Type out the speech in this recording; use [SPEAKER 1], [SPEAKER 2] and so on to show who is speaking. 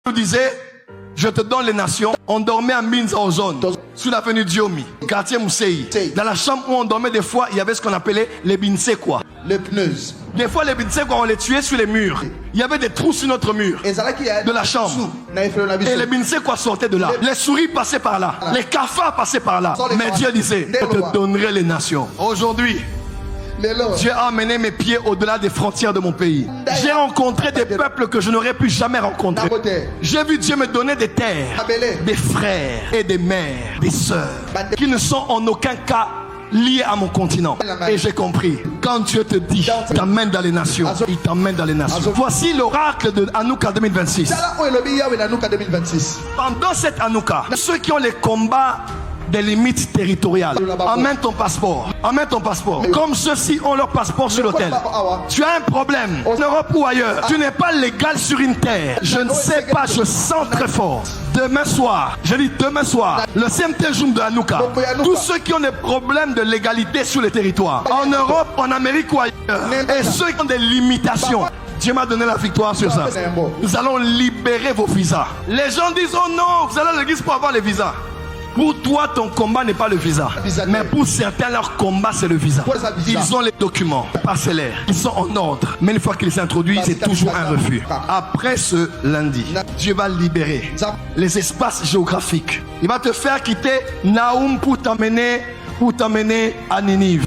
[SPEAKER 1] nous disait, je te donne les nations. On dormait à Minza Ozone, sous l'avenue Diomi, quartier Mousseï. Dans la chambre où on dormait, des fois, il y avait ce qu'on appelait les binsekwa.
[SPEAKER 2] Les pneus.
[SPEAKER 1] Des fois, les binsekwa, on les tuait sur les murs. Il y avait des trous sur notre mur de la chambre. Et les binsekwa sortaient de là. Les souris passaient par là. Les cafards passaient par là. Mais Dieu disait, je te donnerai les nations. Aujourd'hui, Dieu a amené mes pieds au-delà des frontières de mon pays. J'ai rencontré des peuples que je n'aurais pu jamais rencontrer. J'ai vu Dieu me donner des terres, des frères et des mères, des sœurs, qui ne sont en aucun cas liés à mon continent. Et j'ai compris, quand Dieu te dit, il t'emmène dans les nations, il t'emmène dans les nations. Voici l'oracle de Hanouka 2026. Pendant cette Hanouka, ceux qui ont les combats des limites territoriales, amène ton passeport. Amène ton passeport. Comme ceux-ci ont leur passeport sur l'hôtel. Tu as un problème, en Europe ou ailleurs. Tu n'es pas légal sur une terre. Je ne sais pas, je sens très fort. Demain soir, je dis demain soir, le 5e jour de Hanouka, tous ceux qui ont des problèmes de légalité sur le territoire, en Europe, en Amérique ou ailleurs, et ceux qui ont des limitations, Dieu m'a donné la victoire sur ça. Nous allons libérer vos visas. Les gens disent, oh non, vous allez à l'église pour avoir les visas. Pour toi, ton combat n'est pas le visa. Mais pour certains, leur combat, c'est le visa. Ils ont les documents parcellaires. Ils sont en ordre. Mais une fois qu'ils s'introduisent, c'est toujours un refus. Après ce lundi, Dieu va libérer les espaces géographiques. Il va te faire quitter Naoum pour t'emmener à Ninive.